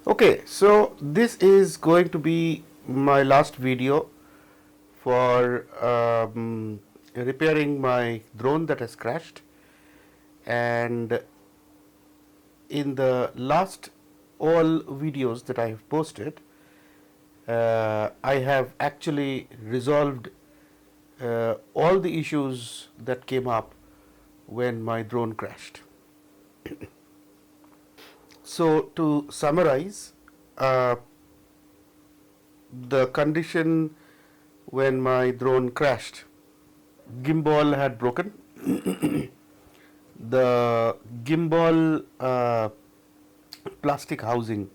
Okay, so this is going to be my last video for repairing my drone that has crashed. And in the last all videos that I have posted, I have actually resolved all the issues that came up when my drone crashed. So to summarize, uh, the condition when my drone crashed, gimbal had broken. The gimbal plastic housing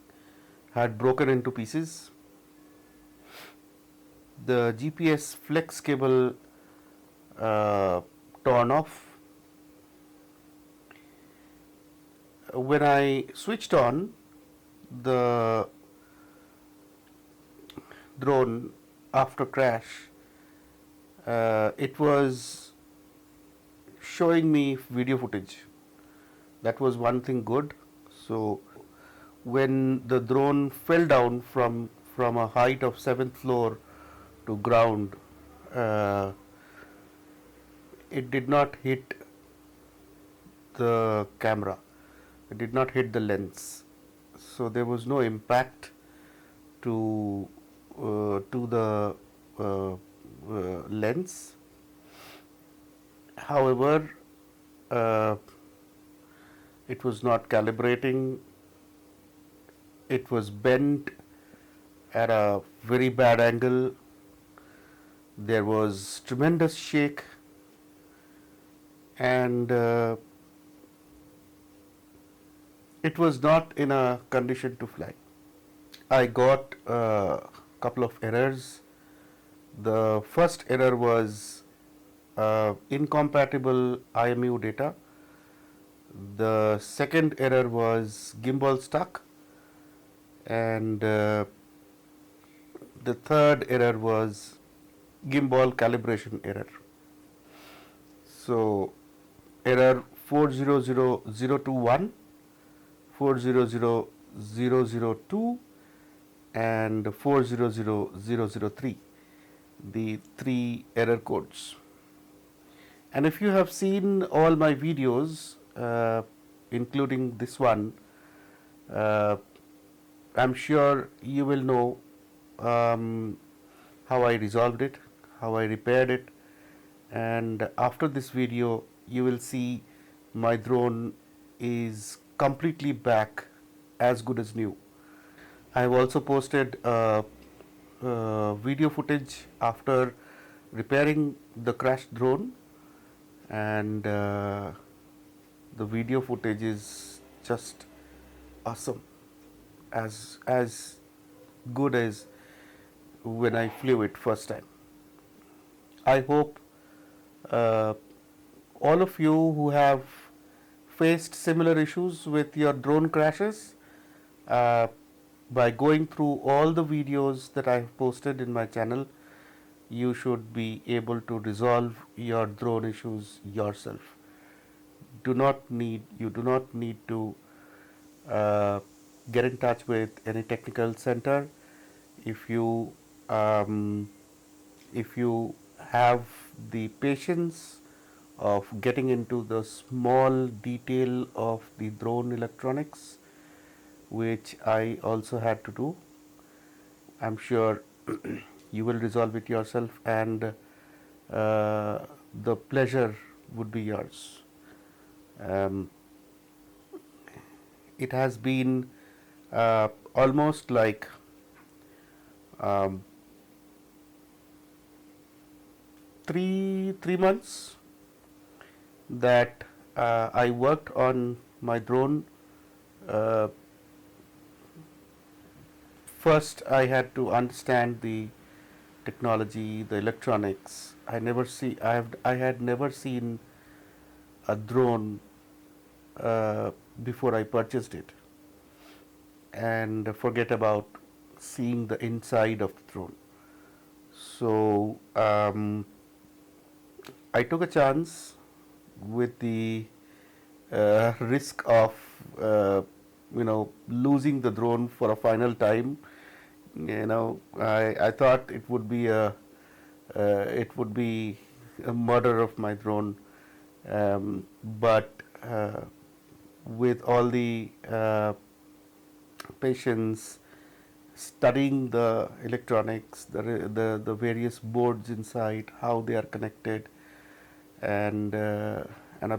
had broken into pieces. The GPS flex cable torn off. When I switched on the drone after crash, it was showing me video footage. That was one thing good. So when the drone fell down from a height of 7th floor to ground, uh, it did not hit the camera. It did not hit the lens. So there was no impact to the lens. However, uh, it was not calibrating. It was bent at a very bad angle. There was tremendous shake, and it was not in a condition to fly. I got a couple of errors. The first error was incompatible IMU data. The second error was gimbal stuck, and the third error was gimbal calibration error. So error 400021, 400002, and 400003, the three error codes. And if you have seen all my videos, including this one, I'm sure you will know how I resolved it, how I repaired it, and after this video you will see my drone is completely back, as good as new. I have also posted video footage after repairing the crashed drone, and the video footage is just awesome, as good as when I flew it first time. I hope uh, all of you who have faced similar issues with your drone crashes, uh, by going through all the videos that I have posted in my channel, you should be able to resolve your drone issues yourself. You do not need to get in touch with any technical center. If you um, if you have the patience of getting into the small detail of the drone electronics, which I also had to do, I'm sure you will resolve it yourself, and the pleasure would be yours. Um, it has been almost like um, 3 months that I worked on my drone. Uh, First, I had to understand the technology, the electronics. I had never seen a drone before I purchased it, and forget about seeing the inside of the drone. So I took a chance with the risk of losing the drone for a final time. I thought it would be a murder of my drone, but with all the patience, studying the electronics, the various boards inside, how they are connected, and a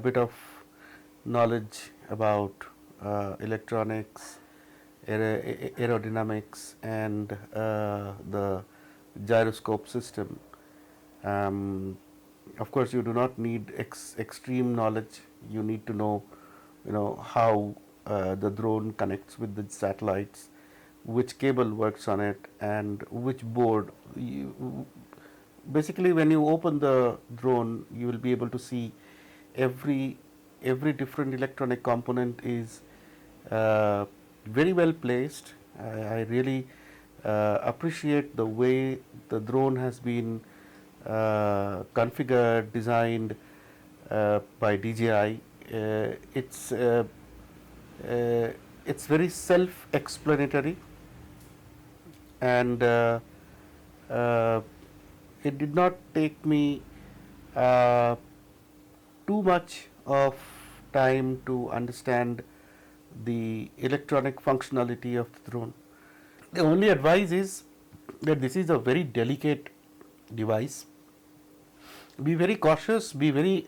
bit of knowledge about electronics, aerodynamics, and the gyroscope system. Of course, you do not need extreme knowledge. You need to know, how the drone connects with the satellites, which cable works on it, and which board. Basically, when you open the drone, you will be able to see every different electronic component is very well placed. I really appreciate the way the drone has been configured, designed by DJI. It's very self-explanatory, and it did not take me too much of time to understand the electronic functionality of the drone. The only advice is that this is a very delicate device. Be very cautious, be very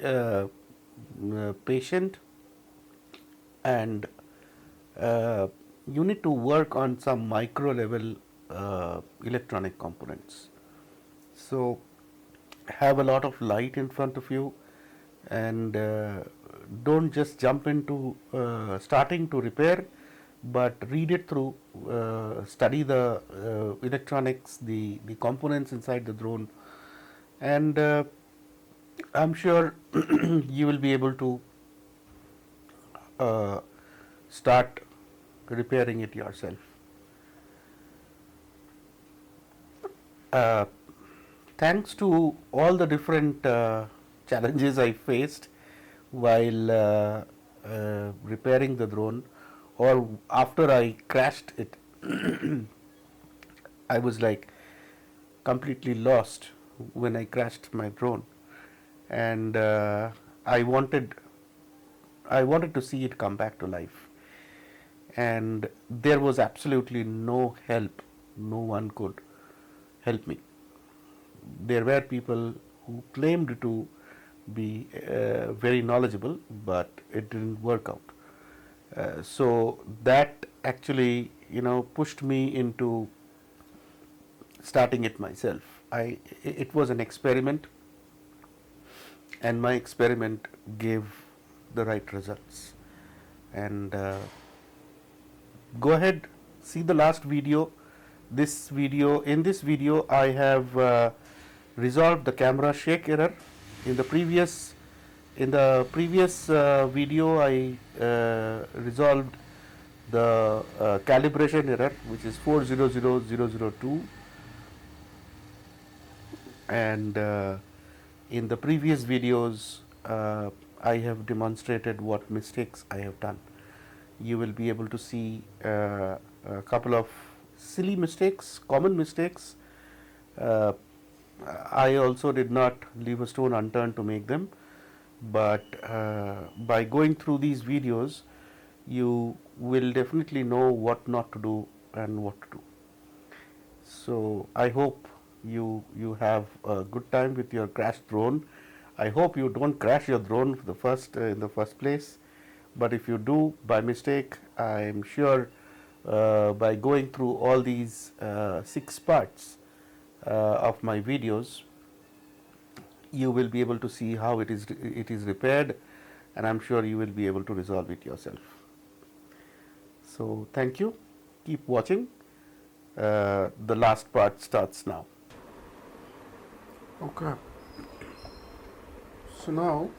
patient, and you need to work on some micro level electronic components. So have a lot of light in front of you, and don't just jump into starting to repair, but read it through, study the electronics, the components inside the drone, and I'm sure you will be able to start repairing it yourself. Thanks to all the different challenges I faced while repairing the drone, or after I crashed it, I was like completely lost when I crashed my drone, and I wanted to see it come back to life, and there was absolutely no help. No one could help me. There were people who claimed to be very knowledgeable, but it didn't work out. So that actually, pushed me into starting it myself. It was an experiment, and my experiment gave the right results. And go ahead, see the last video. In this video, I have resolved the camera shake error. In the previous video, I resolved the calibration error, which is 400002, and in the previous videos, I have demonstrated what mistakes I have done. You will be able to see a couple of silly mistakes, common mistakes. I also did not leave a stone unturned to make them, but by going through these videos, you will definitely know what not to do and what to do. So I hope you have a good time with your crashed drone. I hope you don't crash your drone in the first place, but if you do by mistake, I am sure by going through all these 6 parts of my videos, you will be able to see how it is repaired, and I'm sure you will be able to resolve it yourself. So thank you. Keep watching. The last part starts now. Okay. So now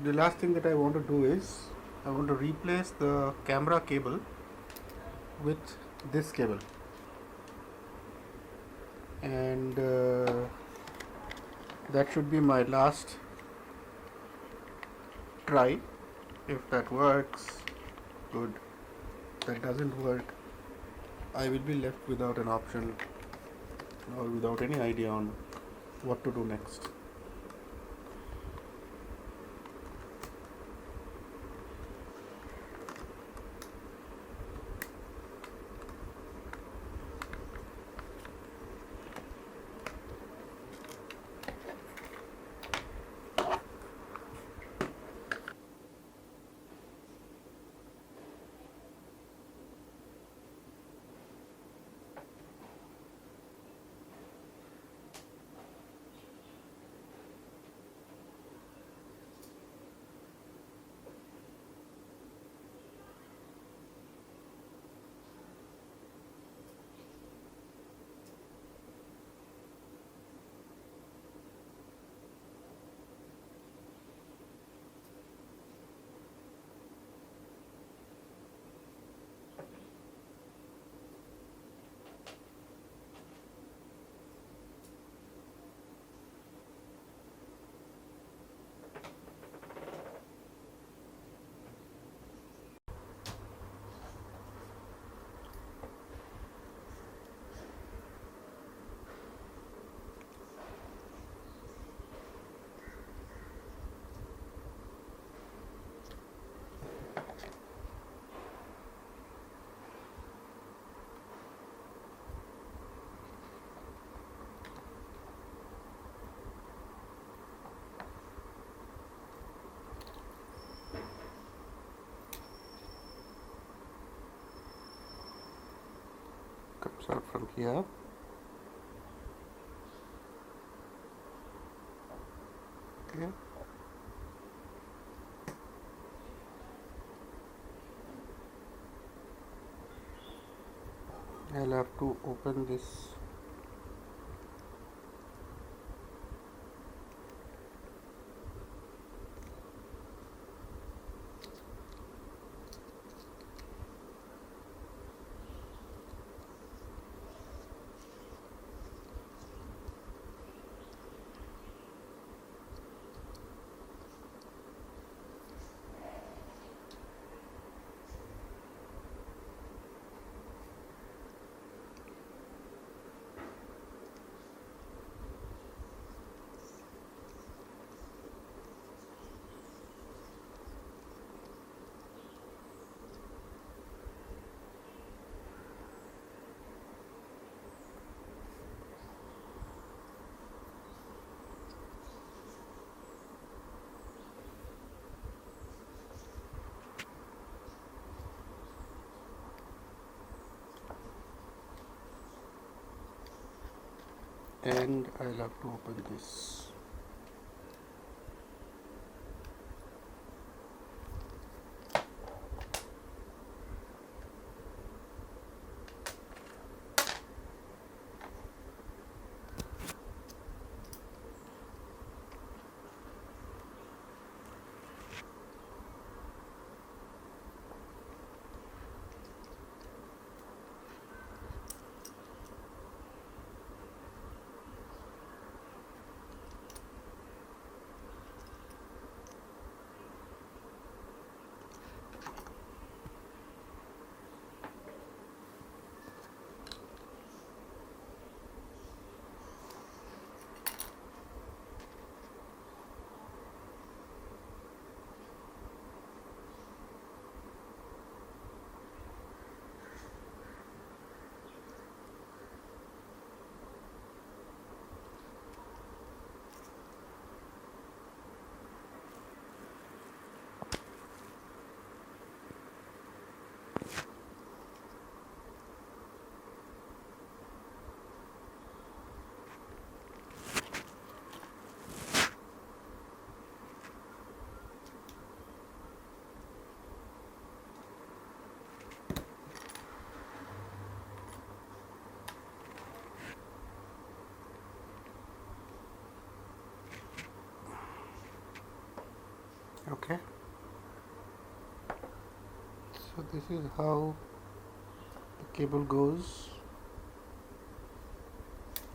the last thing that I want to do is I want to replace the camera cable with this cable, and that should be my last try. If that works, good. that doesn't work, I will be left without an option or without any idea on what to do next. Comes out from here. Okay. I'll have to open this. And I'll have to open this. Okay, so this is how the cable goes,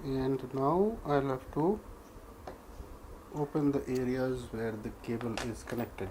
and now I'll have to open the areas where the cable is connected.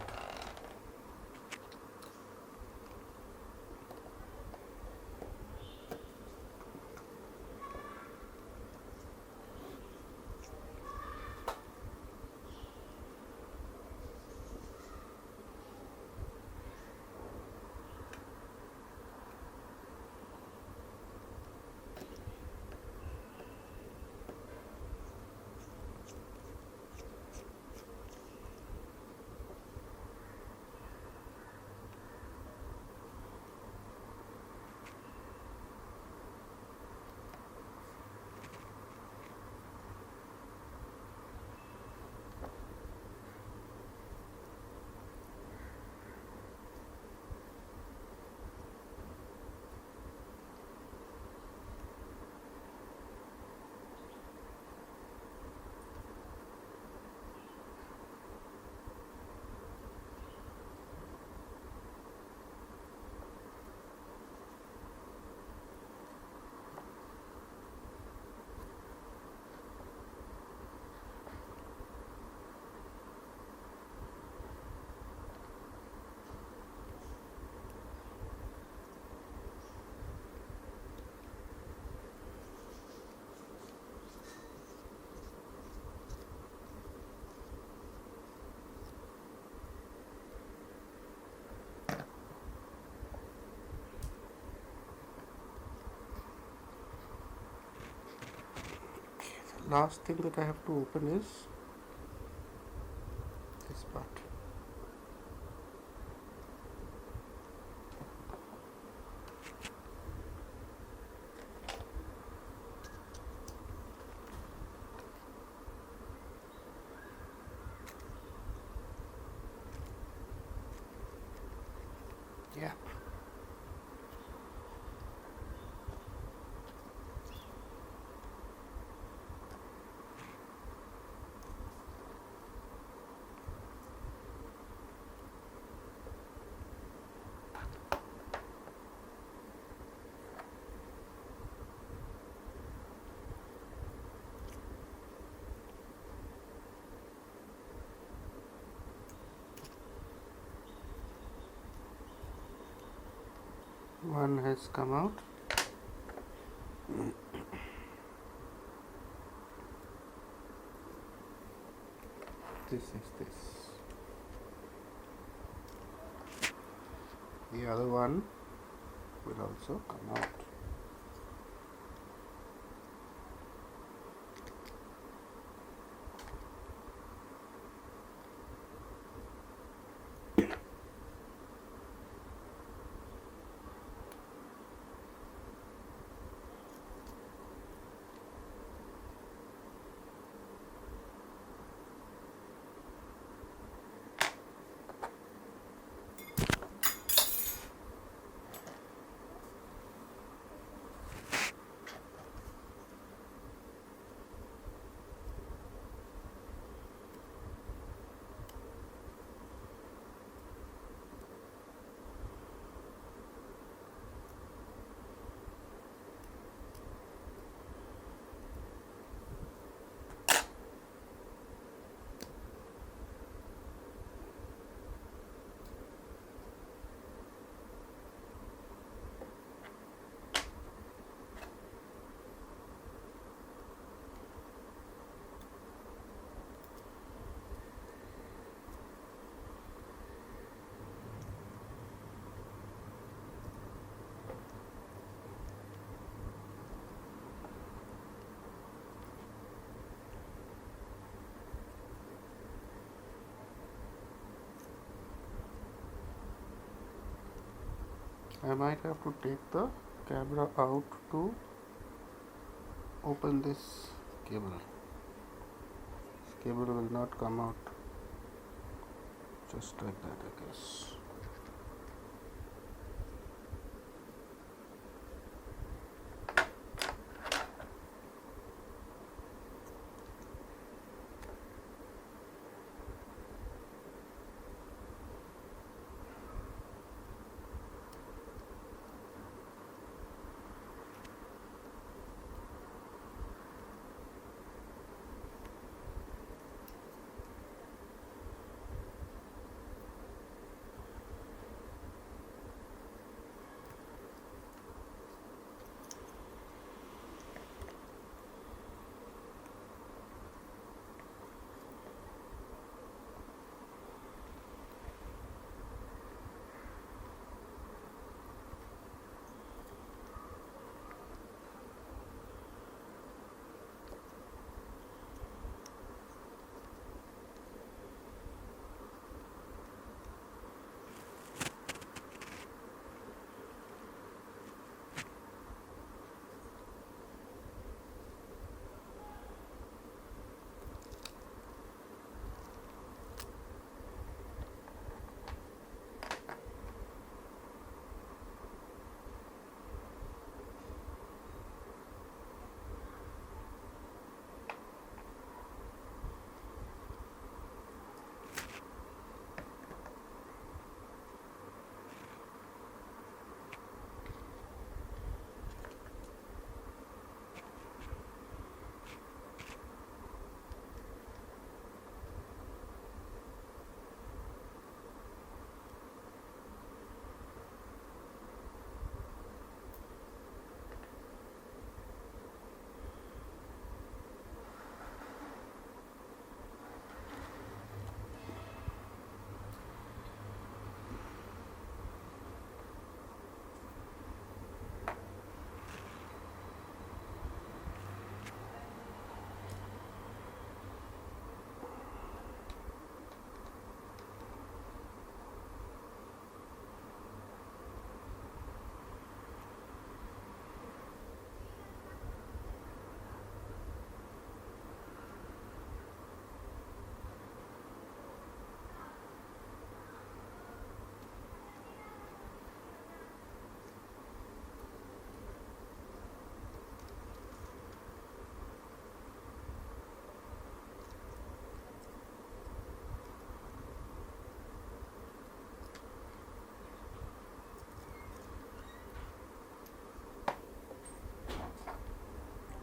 last thing that I have to open is this part. Yeah. One has come out. This is this. The other one will also come out. I might have to take the camera out to open this cable. This cable will not come out just like that, I guess.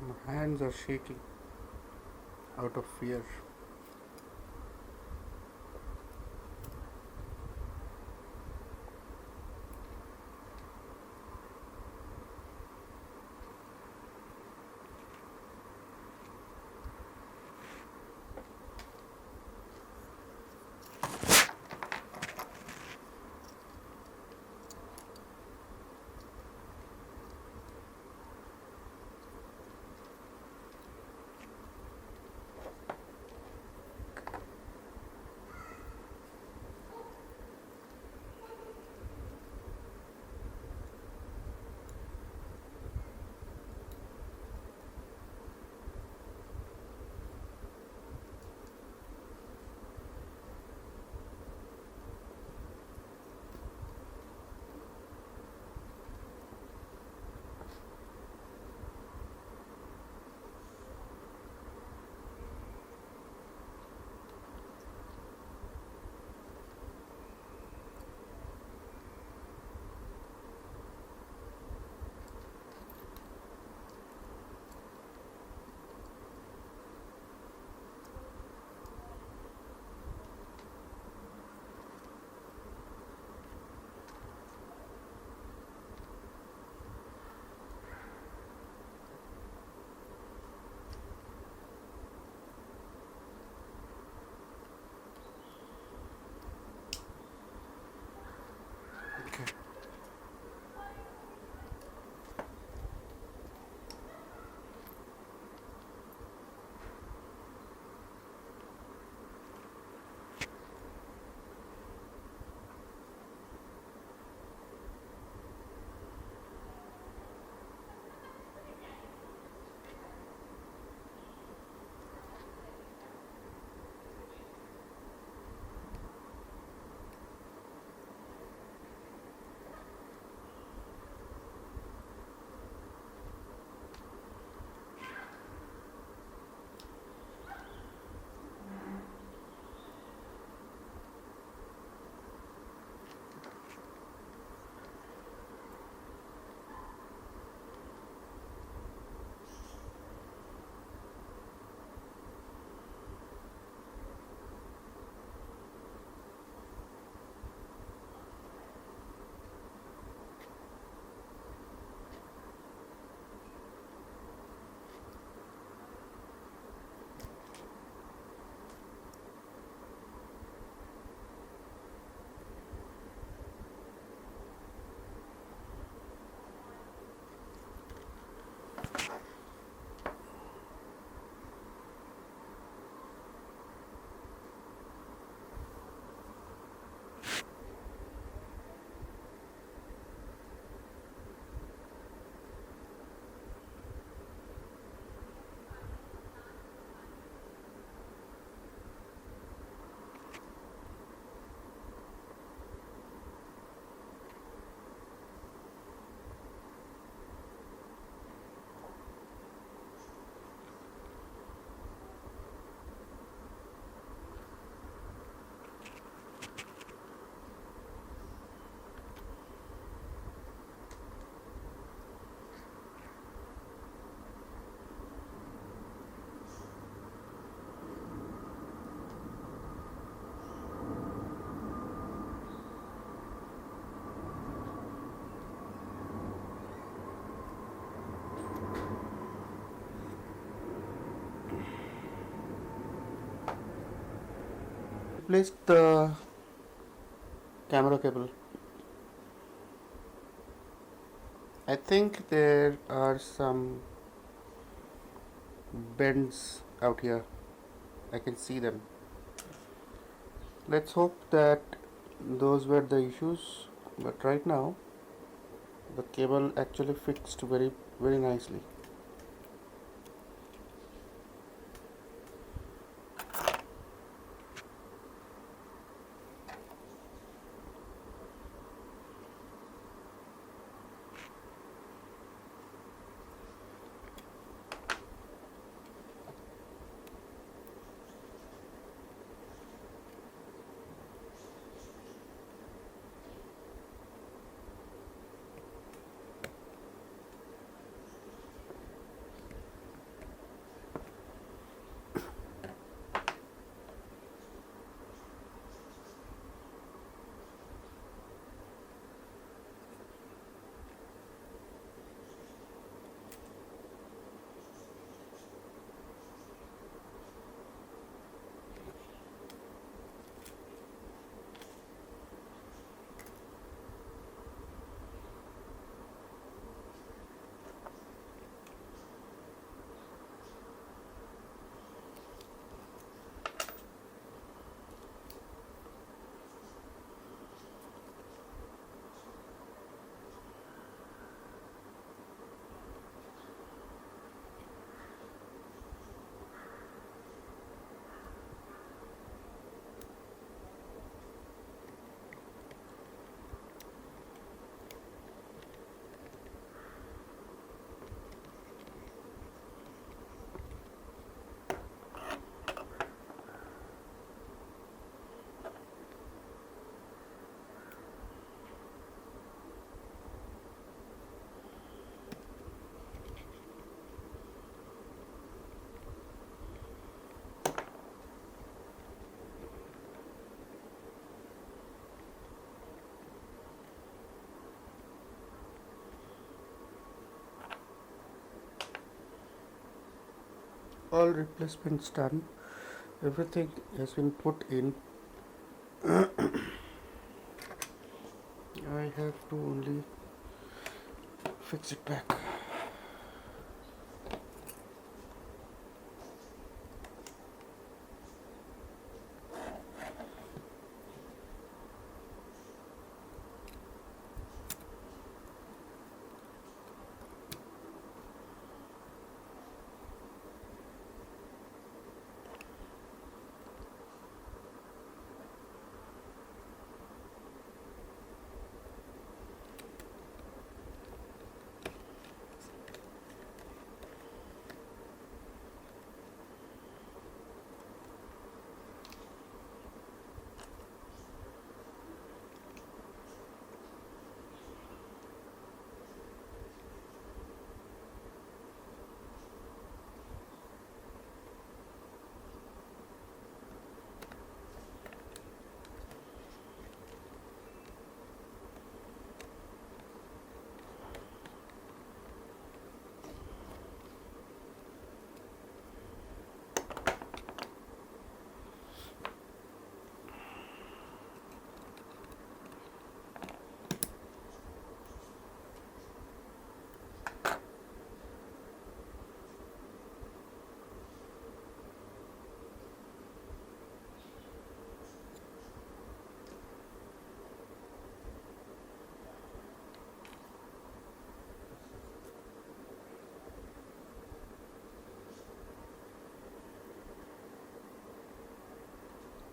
My hands are shaking out of fear. Okay. Place the camera cable. I think there are some bends out here. I can see them. Let's hope that those were the issues, but right now the cable actually fixed very nicely. all replacements done, everything has been put in. I have to only fix it back.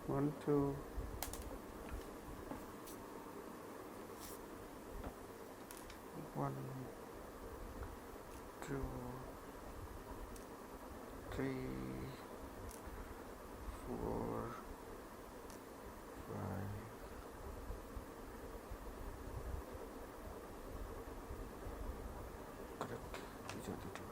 One, two. One, two, three, four, five. Correct. These are the two.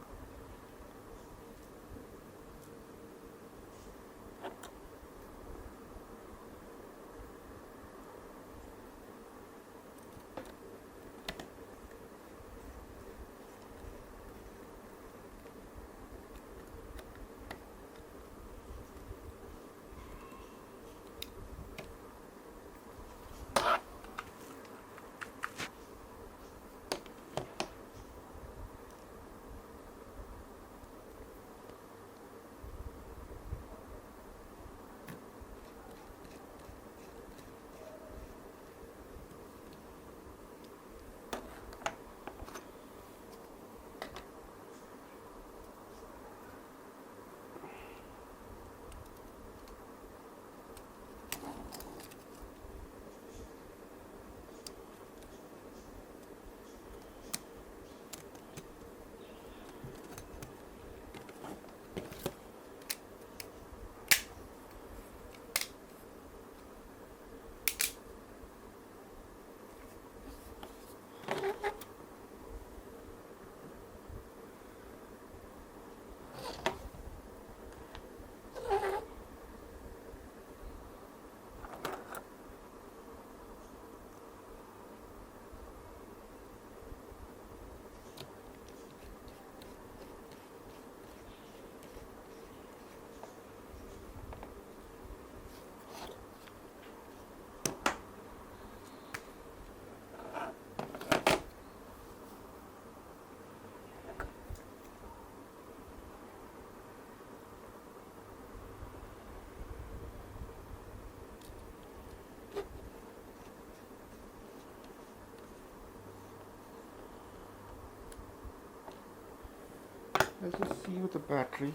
Let's just see with the battery.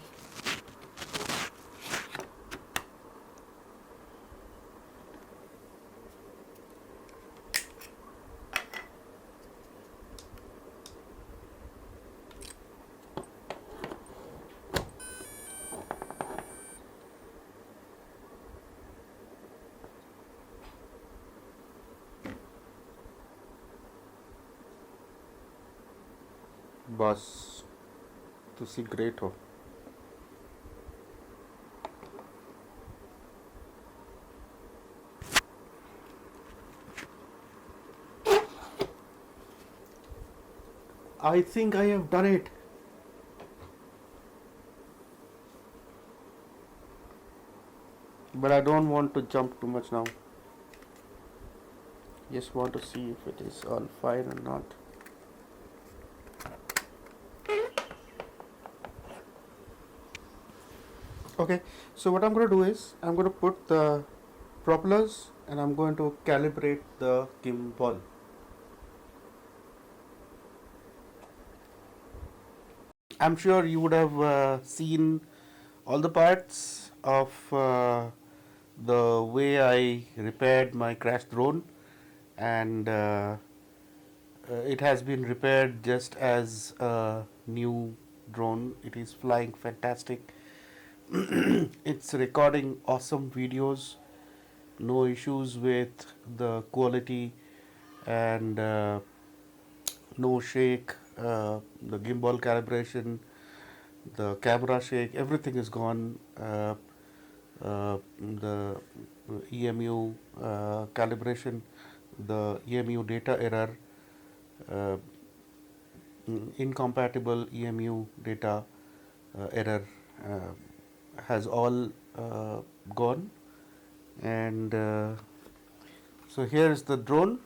बस तुसी great हो. I think I have done it. but I don't want to jump too much now. Just want to see if it is all fine or not. Okay, so what I'm going to do is I'm going to put the propellers and I'm going to calibrate the gimbal. I'm sure you would have seen all the parts of the way I repaired my crashed drone, and it has been repaired just as a new drone. It is flying fantastic. It's recording awesome videos, no issues with the quality, and no shake, the gimbal calibration, the camera shake, everything is gone. The EMU calibration, the EMU data error, uh, incompatible EMU data error has all gone. And so here is the drone.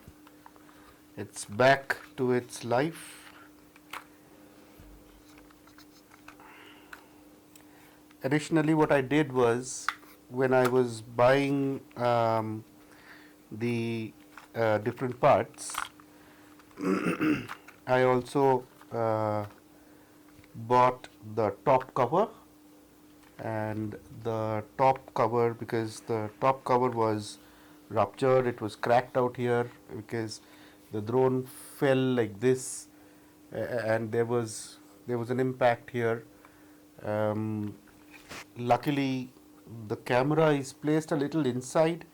It's back to its life. Additionally, what I did was, when I was buying the different parts, I also bought the top cover, and the top cover, because the top cover was ruptured, it was cracked out here because the drone fell like this, and there was an impact here. um, Luckily the camera is placed a little inside,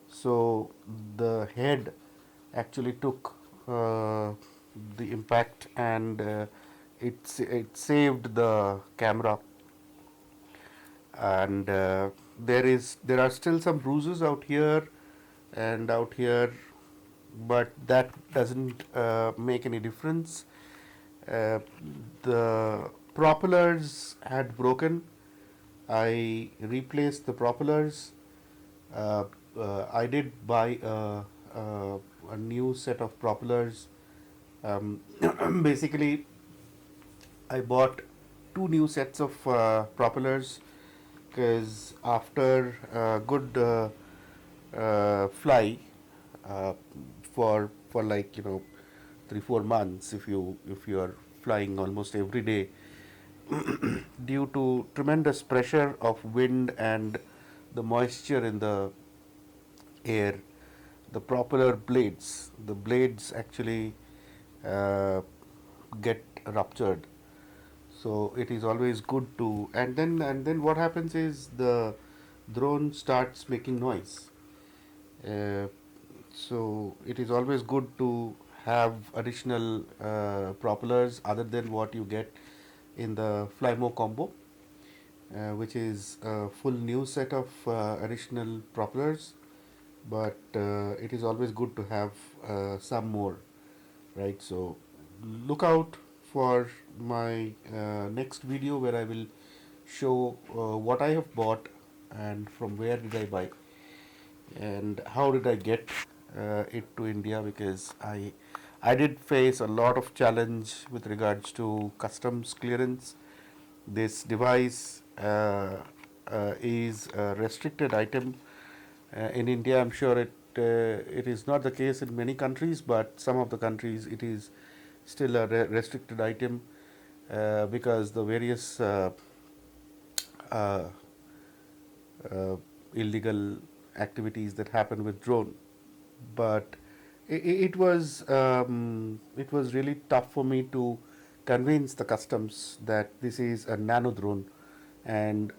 so the head actually took the impact, and it saved the camera. And there are still some bruises out here and out here, but that doesn't make any difference. uh, the propellers had broken. I replaced the propellers. I did buy a new set of propellers. Basically, I bought two new sets of propellers, because after a good fly uh, for like 3-4 months, if you are flying almost every day, due to tremendous pressure of wind and the moisture in the air, the blades actually uh, get ruptured. So it is always good to, and then what happens is the drone starts making noise. uh, so it is always good to have additional propellers other than what you get in the Flymo combo, which is a full new set of additional propellers. But it is always good to have some more, right? So look out for my next video, where I will show what I have bought and from where did I buy and how did I get it to India, because I did face a lot of challenge with regards to customs clearance. This device is a restricted item in India. I'm sure it is not the case in many countries, but some of the countries it is still a restricted item because the various uh, uh, illegal activities that happen with drone. But it was really tough for me to convince the customs that this is a nano drone, and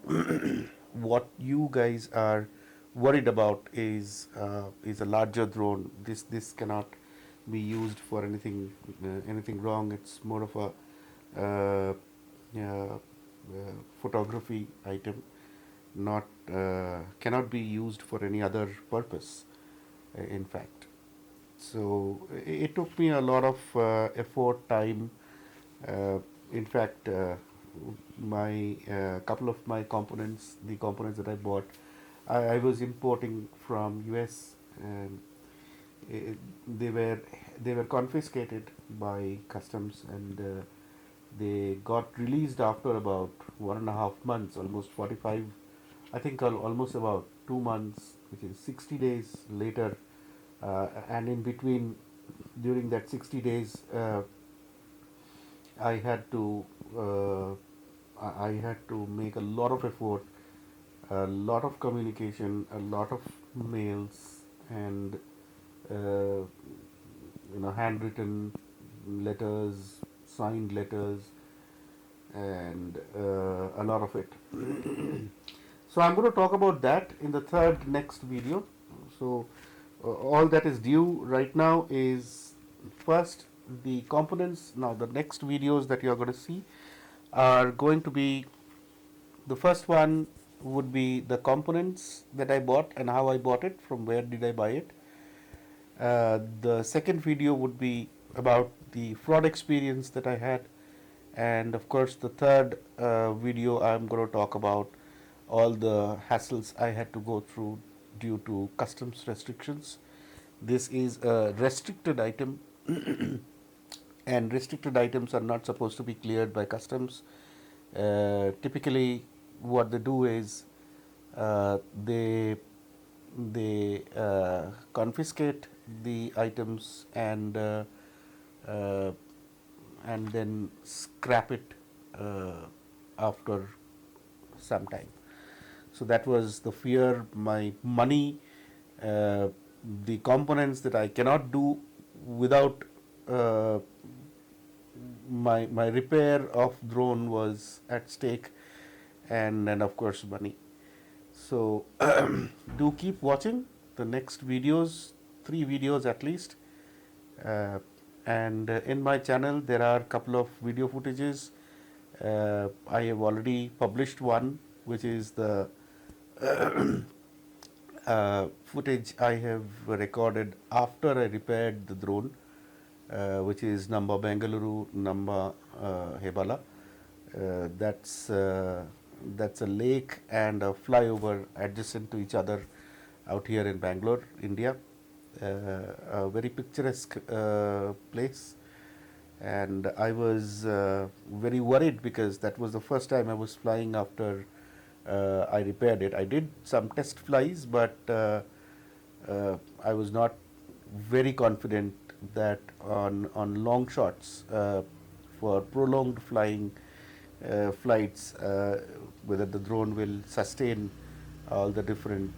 what you guys are worried about is a larger drone. This cannot be used for anything wrong. It's more of a photography item, not cannot be used for any other purpose. In fact, so it took me a lot of effort, time. In fact, my couple of my components, the components that I bought, I was importing from US, and eh, they were they were confiscated by customs, and they got released after about 1.5 months, almost 45, I think almost about 2 months, which is 60 days later, and in between, during that 60 days, I had to uh, I had to make a lot of effort, a lot of communication, a lot of mails, and handwritten letters, signed letters, and a lot of it. So I'm going to talk about that in the third next video. So all that is due right now is first the components. Now the next videos that you are going to see are going to be, the first one would be the components that I bought and how I bought it, from where did I buy it. The second video would be about the fraud experience that I had, and of course the third video I'm going to talk about all the hassles I had to go through due to customs restrictions. This is a restricted item, and restricted items are not supposed to be cleared by customs. Typically, what they do is uh, they confiscate the items, uh, and then scrap it after some time. So that was the fear. My money, uh, the components that I cannot do without, my repair of drone was at stake, and of course money. So do keep watching the next videos, 3 videos at least. Uh, and in my channel there are a couple of video footages. I have already published one, which is the footage I have recorded after I repaired the drone, which is Namba Bengaluru, Namba Hebala. That's a lake and a flyover adjacent to each other out here in Bangalore, India. A very picturesque place, and I was very worried because that was the first time I was flying after I repaired it. I did some test flies, but I was not very confident that on long shots, for prolonged flights, whether the drone will sustain all the different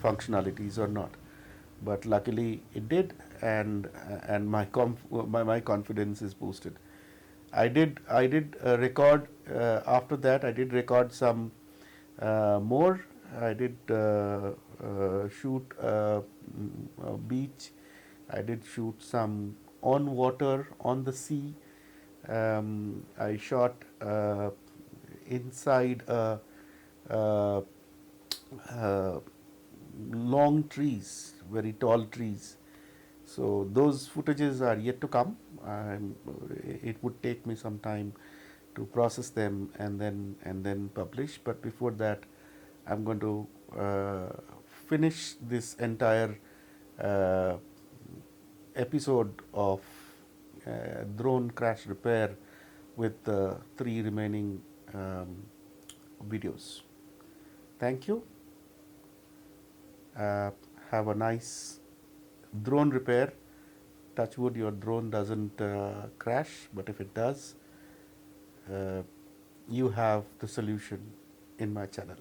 functionalities or not. But luckily it did, and my confidence is boosted. I did record after that. I did record some more. I did shoot a beach. I did shoot some on water, on the sea. I shot inside a, uh, long trees, very tall trees. So those footages are yet to come. It would take me some time to process them and then publish. But before that, I'm going to finish this entire uh, episode of drone crash repair with the 3 remaining videos. Thank you. Have a nice drone repair. Touch wood, your drone doesn't crash, but if it does, you have the solution in my channel.